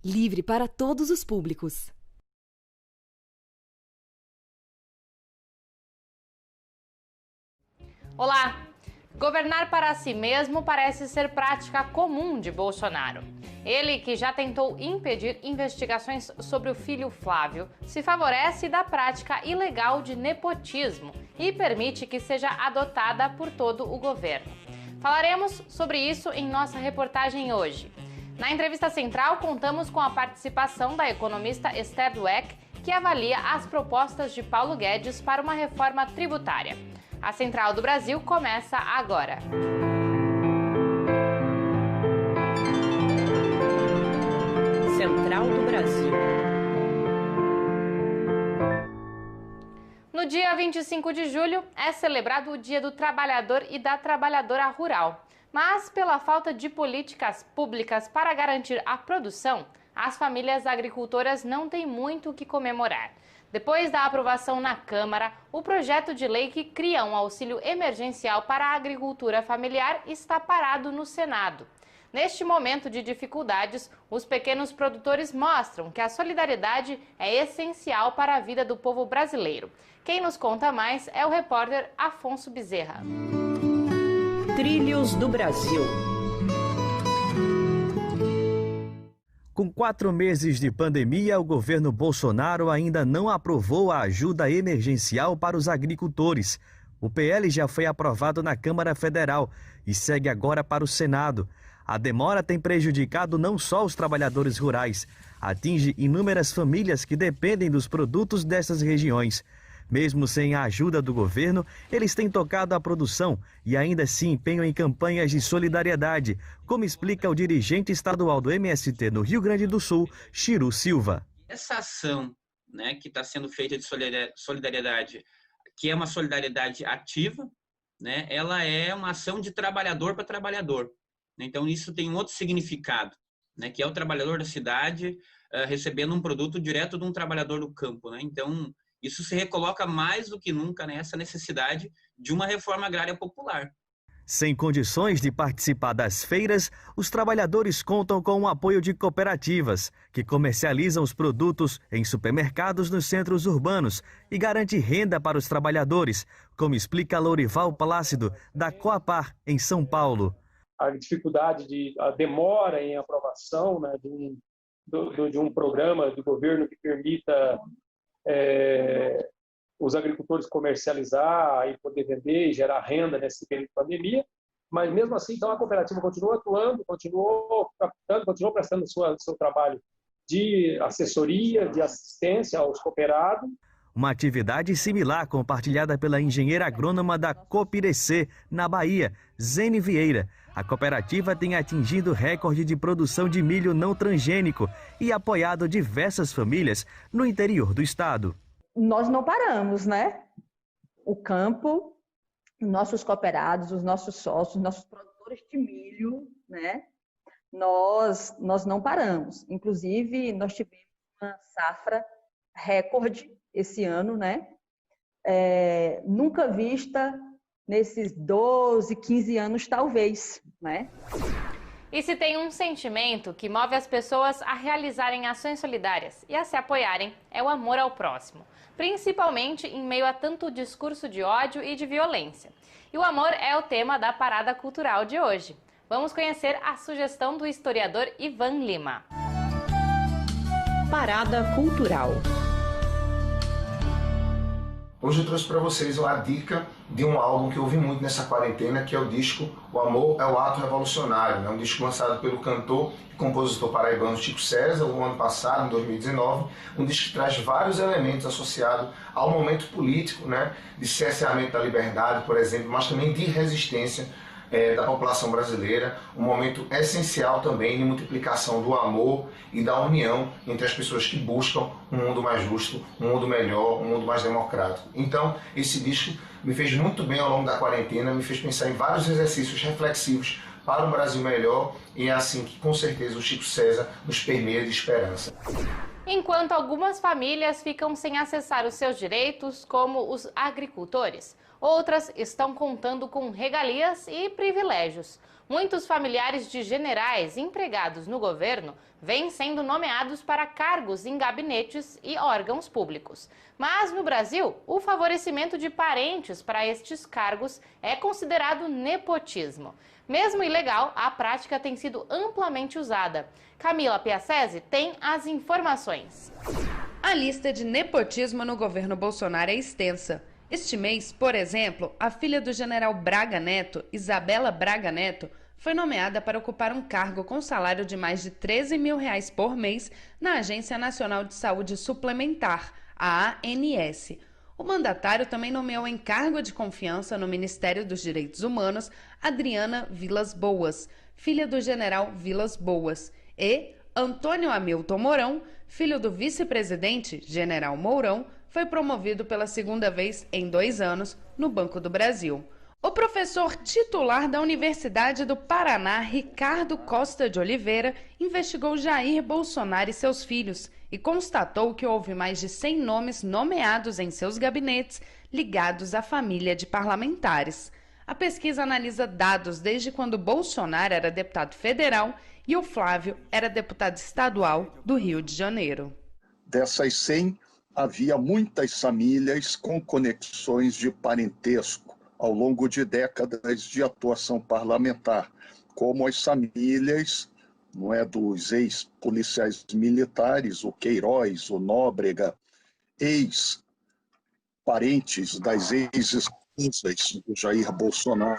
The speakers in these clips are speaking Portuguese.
livre para todos os públicos. Olá! Governar para si mesmo parece ser prática comum de Bolsonaro. Ele, que já tentou impedir investigações sobre o filho Flávio, se favorece da prática ilegal de nepotismo e permite que seja adotada por todo o governo. Falaremos sobre isso em nossa reportagem hoje. Na entrevista central, contamos com a participação da economista Esther Dweck, que avalia as propostas de Paulo Guedes para uma reforma tributária. A Central do Brasil começa agora. Central do Brasil. No dia 25 de julho é celebrado o Dia do Trabalhador e da Trabalhadora Rural. Mas, pela falta de políticas públicas para garantir a produção, as famílias agricultoras não têm muito o que comemorar. Depois da aprovação na Câmara, o projeto de lei que cria um auxílio emergencial para a agricultura familiar está parado no Senado. Neste momento de dificuldades, os pequenos produtores mostram que a solidariedade é essencial para a vida do povo brasileiro. Quem nos conta mais é o repórter Afonso Bezerra. Trilhos do Brasil. Com 4 meses de pandemia, o governo Bolsonaro ainda não aprovou a ajuda emergencial para os agricultores. O PL já foi aprovado na Câmara Federal e segue agora para o Senado. A demora tem prejudicado não só os trabalhadores rurais, atinge inúmeras famílias que dependem dos produtos dessas regiões. Mesmo sem a ajuda do governo, eles têm tocado a produção e ainda se empenham em campanhas de solidariedade, como explica o dirigente estadual do MST no Rio Grande do Sul, Chiru Silva. Essa ação, que está sendo feita de solidariedade, que é uma solidariedade ativa, ela é uma ação de trabalhador para trabalhador. Então, isso tem um outro significado, que é o trabalhador da cidade recebendo um produto direto de um trabalhador do campo. Então, isso se recoloca mais do que nunca nessa necessidade de uma reforma agrária popular. Sem condições de participar das feiras, os trabalhadores contam com o apoio de cooperativas, que comercializam os produtos em supermercados nos centros urbanos e garante renda para os trabalhadores, como explica Lourival Plácido, da Coapar, em São Paulo. A dificuldade a demora em aprovação de um programa de governo que permita os agricultores comercializar e poder vender e gerar renda nesse período de pandemia, mas mesmo assim, então, a cooperativa continua atuando, continuou captando, continuou prestando seu trabalho de assessoria, de assistência aos cooperados. Uma atividade similar compartilhada pela engenheira agrônoma da Copirecê, na Bahia, Zene Vieira. A cooperativa tem atingido recorde de produção de milho não transgênico e apoiado diversas famílias no interior do estado. Nós não paramos, O campo, nossos cooperados, os nossos sócios, nossos produtores de milho, Nós não paramos. Inclusive, nós tivemos uma safra recorde esse ano, Nunca vista nesses 12, 15 anos, talvez, E se tem um sentimento que move as pessoas a realizarem ações solidárias e a se apoiarem, é o amor ao próximo, principalmente em meio a tanto discurso de ódio e de violência. E o amor é o tema da Parada Cultural de hoje. Vamos conhecer a sugestão do historiador Ivan Lima. Parada Cultural. Hoje eu trouxe para vocês a dica de um álbum que eu ouvi muito nessa quarentena, que é o disco O Amor é o Ato Revolucionário. É um disco lançado pelo cantor e compositor paraibano Chico César, no ano passado, em 2019. Um disco que traz vários elementos associados ao momento político, de cerceamento da liberdade, por exemplo, mas também de resistência da população brasileira, um momento essencial também de multiplicação do amor e da união entre as pessoas que buscam um mundo mais justo, um mundo melhor, um mundo mais democrático. Então, esse disco me fez muito bem ao longo da quarentena, me fez pensar em vários exercícios reflexivos para um Brasil melhor, e é assim que, com certeza, o Chico César nos permeia de esperança. Enquanto algumas famílias ficam sem acessar os seus direitos, como os agricultores, outras estão contando com regalias e privilégios. Muitos familiares de generais empregados no governo vêm sendo nomeados para cargos em gabinetes e órgãos públicos. Mas no Brasil, o favorecimento de parentes para estes cargos é considerado nepotismo. Mesmo ilegal, a prática tem sido amplamente usada. Camila Piacese tem as informações. A lista de nepotismo no governo Bolsonaro é extensa. Este mês, por exemplo, a filha do general Braga Neto, Isabela Braga Neto, foi nomeada para ocupar um cargo com salário de mais de R$13 mil por mês na Agência Nacional de Saúde Suplementar, a ANS. O mandatário também nomeou em cargo de confiança no Ministério dos Direitos Humanos Adriana Vilas Boas, filha do general Vilas Boas, e Antônio Hamilton Mourão, filho do vice-presidente, general Mourão, foi promovido pela segunda vez em 2 anos no Banco do Brasil. O professor titular da Universidade do Paraná, Ricardo Costa de Oliveira, investigou Jair Bolsonaro e seus filhos e constatou que houve mais de 100 nomes nomeados em seus gabinetes ligados à família de parlamentares. A pesquisa analisa dados desde quando Bolsonaro era deputado federal e o Flávio era deputado estadual do Rio de Janeiro. Dessas 100, havia muitas famílias com conexões de parentesco ao longo de décadas de atuação parlamentar, como as famílias dos ex-policiais militares, o Queiroz, o Nóbrega, ex-parentes das ex-esposas do Jair Bolsonaro,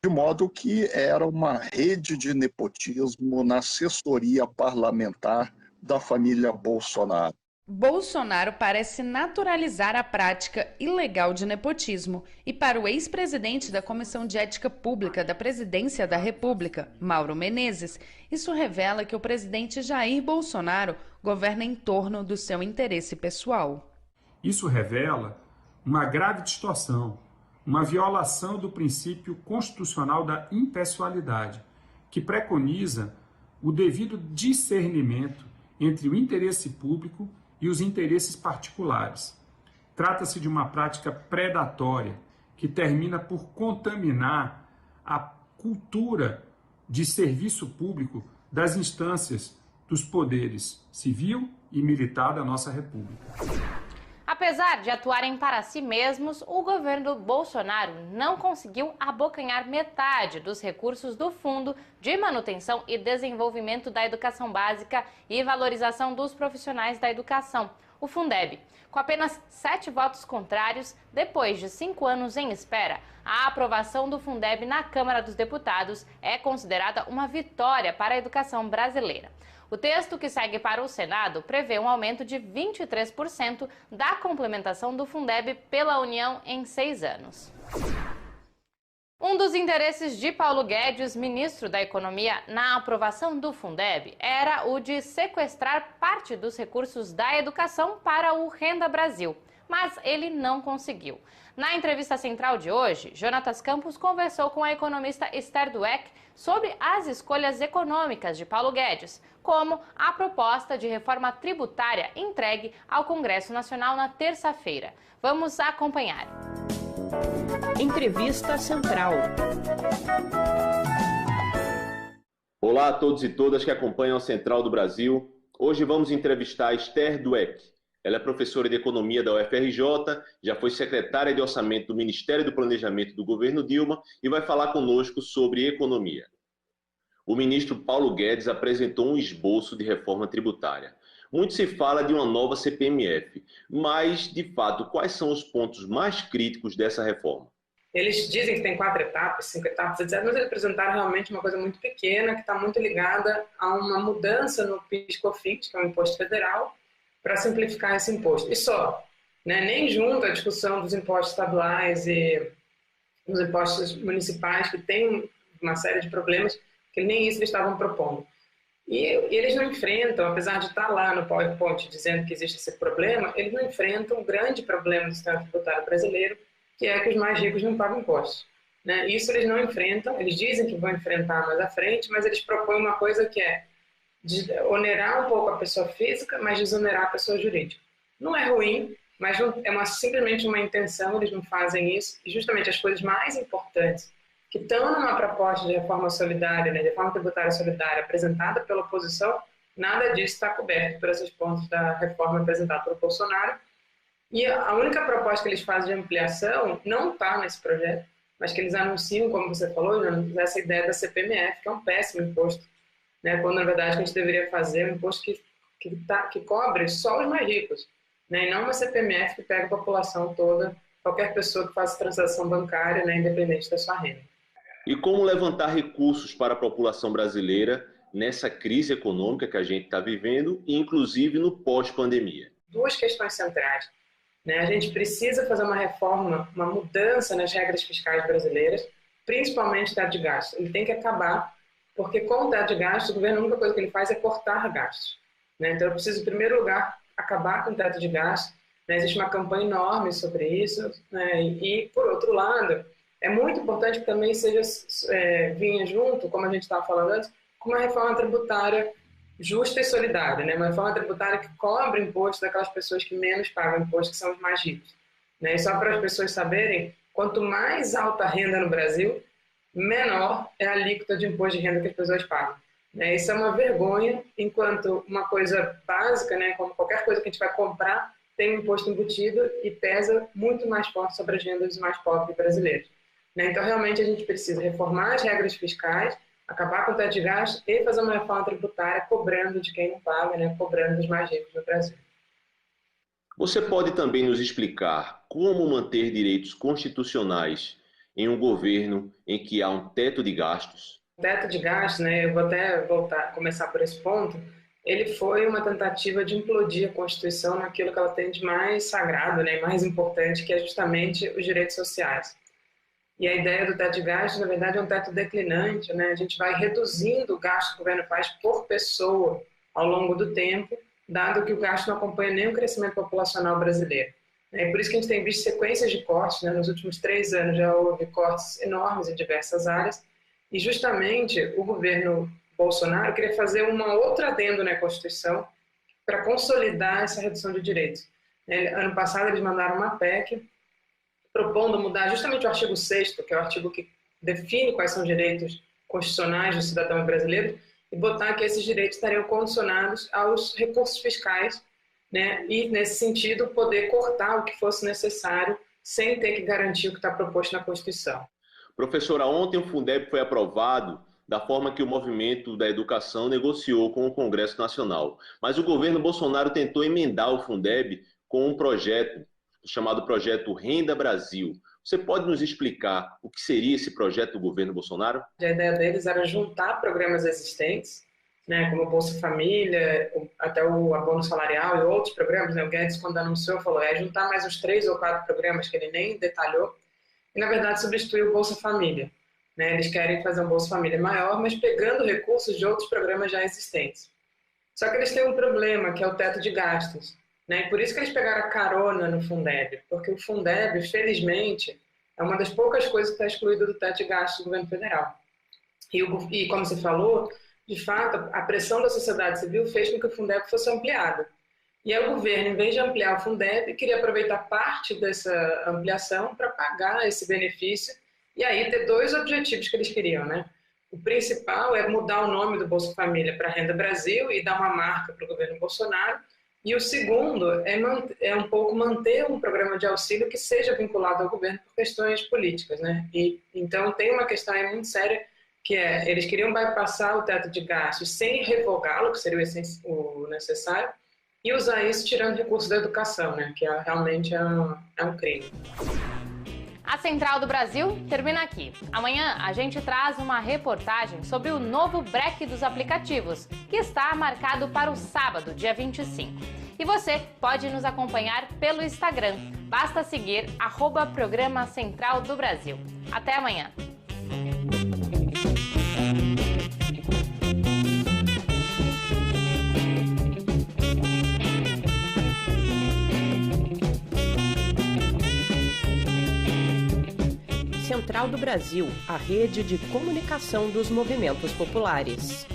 de modo que era uma rede de nepotismo na assessoria parlamentar da família Bolsonaro. Bolsonaro parece naturalizar a prática ilegal de nepotismo e para o ex-presidente da Comissão de Ética Pública da Presidência da República, Mauro Menezes, isso revela que o presidente Jair Bolsonaro governa em torno do seu interesse pessoal. Isso revela uma grave distorção, uma violação do princípio constitucional da impessoalidade, que preconiza o devido discernimento entre o interesse público e os interesses particulares. Trata-se de uma prática predatória que termina por contaminar a cultura de serviço público das instâncias dos poderes civil e militar da nossa República. Apesar de atuarem para si mesmos, o governo Bolsonaro não conseguiu abocanhar metade dos recursos do Fundo de Manutenção e Desenvolvimento da Educação Básica e Valorização dos Profissionais da Educação, o Fundeb. Com apenas 7 votos contrários, depois de 5 anos em espera, a aprovação do Fundeb na Câmara dos Deputados é considerada uma vitória para a educação brasileira. O texto que segue para o Senado prevê um aumento de 23% da complementação do Fundeb pela União em 6 anos. Um dos interesses de Paulo Guedes, ministro da Economia, na aprovação do Fundeb era o de sequestrar parte dos recursos da educação para o Renda Brasil, mas ele não conseguiu. Na entrevista central de hoje, Jonatas Campos conversou com a economista Esther Dweck sobre as escolhas econômicas de Paulo Guedes, como a proposta de reforma tributária entregue ao Congresso Nacional na terça-feira. Vamos acompanhar. Entrevista Central. Olá a todos e todas que acompanham a Central do Brasil. Hoje vamos entrevistar a Esther Dweck. Ela é professora de Economia da UFRJ, já foi secretária de Orçamento do Ministério do Planejamento do governo Dilma e vai falar conosco sobre economia. O ministro Paulo Guedes apresentou um esboço de reforma tributária. Muito se fala de uma nova CPMF, mas, de fato, quais são os pontos mais críticos dessa reforma? Eles dizem que tem 4 etapas, 5 etapas, etc., mas eles apresentaram realmente uma coisa muito pequena, que está muito ligada a uma mudança no PIS/COFINS, que é um imposto federal, para simplificar esse imposto. E só, né? Nem junto à discussão dos impostos estaduais e dos impostos municipais, que tem uma série de problemas, que nem isso eles estavam propondo. E eles não enfrentam, apesar de estar lá no PowerPoint dizendo que existe esse problema, eles não enfrentam o grande problema do sistema tributário brasileiro, que é que os mais ricos não pagam impostos. Né? Isso eles não enfrentam, eles dizem que vão enfrentar mais à frente, mas eles propõem uma coisa que é de onerar um pouco a pessoa física, mas desonerar a pessoa jurídica. Não é ruim, mas é simplesmente uma intenção, eles não fazem isso. E justamente as coisas mais importantes que estão numa proposta de reforma solidária, né, de reforma tributária solidária apresentada pela oposição, nada disso está coberto por esses pontos da reforma apresentada pelo Bolsonaro. E a única proposta que eles fazem de ampliação não está nesse projeto, mas que eles anunciam, como você falou, essa ideia da CPMF, que é um péssimo imposto, né, quando na verdade a gente deveria fazer um imposto que cobre só os mais ricos, né, e não uma CPMF que pega a população toda, qualquer pessoa que faça transação bancária, né, independente da sua renda. E como levantar recursos para a população brasileira nessa crise econômica que a gente está vivendo, e inclusive no pós-pandemia? Duas questões centrais, né? A gente precisa fazer uma reforma, uma mudança nas regras fiscais brasileiras, principalmente o teto de gastos. Ele tem que acabar, porque com o teto de gastos, o governo, a única coisa que ele faz é cortar gastos, né? Então eu preciso, em primeiro lugar, acabar com o teto de gastos, né? Existe uma campanha enorme sobre isso, né? E, por outro lado, é muito importante que também vinha junto, como a gente estava falando antes, com uma reforma tributária justa e solidária, né? Uma reforma tributária que cobre imposto daquelas pessoas que menos pagam imposto, que são os mais ricos, né? E só para as pessoas saberem, quanto mais alta a renda no Brasil, menor é a alíquota de imposto de renda que as pessoas pagam, né? Isso é uma vergonha, enquanto uma coisa básica, né, como qualquer coisa que a gente vai comprar, tem um imposto embutido e pesa muito mais forte sobre as rendas dos mais pobres brasileiros. Então, realmente, a gente precisa reformar as regras fiscais, acabar com o teto de gastos e fazer uma reforma tributária cobrando de quem não paga, né? Cobrando dos mais ricos no Brasil. Você pode também nos explicar como manter direitos constitucionais em um governo em que há um teto de gastos? O teto de gastos, né? Eu vou até começar por esse ponto. Ele foi uma tentativa de implodir a Constituição naquilo que ela tem de mais sagrado, né? Mais importante, que é justamente os direitos sociais. E a ideia do teto de gastos, na verdade, é um teto declinante, né? A gente vai reduzindo o gasto que o governo faz por pessoa ao longo do tempo, dado que o gasto não acompanha nem o crescimento populacional brasileiro. É por isso que a gente tem visto sequências de cortes, né? Nos últimos 3 anos já houve cortes enormes em diversas áreas, e justamente o governo Bolsonaro queria fazer uma outra adendo na Constituição para consolidar essa redução de direitos. Ano passado eles mandaram uma PEC propondo mudar justamente o artigo 6º, que é o artigo que define quais são os direitos constitucionais do cidadão brasileiro, e botar que esses direitos estariam condicionados aos recursos fiscais, né? E, nesse sentido, poder cortar o que fosse necessário sem ter que garantir o que está proposto na Constituição. Professora, ontem o Fundeb foi aprovado da forma que o movimento da educação negociou com o Congresso Nacional. Mas o governo Bolsonaro tentou emendar o Fundeb com um projeto chamado Projeto Renda Brasil. Você pode nos explicar o que seria esse projeto do governo Bolsonaro? A ideia deles era juntar programas existentes, né, como o Bolsa Família, até o abono salarial e outros programas, né? O Guedes, quando anunciou, falou juntar mais uns 3 ou 4 programas que ele nem detalhou, e na verdade substituir o Bolsa Família, né? Eles querem fazer um Bolsa Família maior, mas pegando recursos de outros programas já existentes. Só que eles têm um problema, que é o teto de gastos, né? E por isso que eles pegaram a carona no Fundeb, porque o Fundeb, felizmente, é uma das poucas coisas que está excluída do teto de gastos do governo federal. E como você falou, de fato, a pressão da sociedade civil fez com que o Fundeb fosse ampliado. E aí o governo, em vez de ampliar o Fundeb, queria aproveitar parte dessa ampliação para pagar esse benefício e aí ter 2 objetivos que eles queriam, né? O principal é mudar o nome do Bolsa Família para Renda Brasil e dar uma marca para o governo Bolsonaro. E o segundo é um pouco manter um programa de auxílio que seja vinculado ao governo por questões políticas, né? E então tem uma questão aí muito séria, que é, eles queriam bypassar o teto de gastos sem revogá-lo, que seria o necessário, e usar isso tirando recursos da educação, né? Que realmente é um crime. A Central do Brasil termina aqui. Amanhã a gente traz uma reportagem sobre o novo break dos aplicativos, que está marcado para o sábado, dia 25. E você pode nos acompanhar pelo Instagram. Basta seguir @Programa Central do Brasil. Até amanhã. Central do Brasil, a rede de comunicação dos movimentos populares.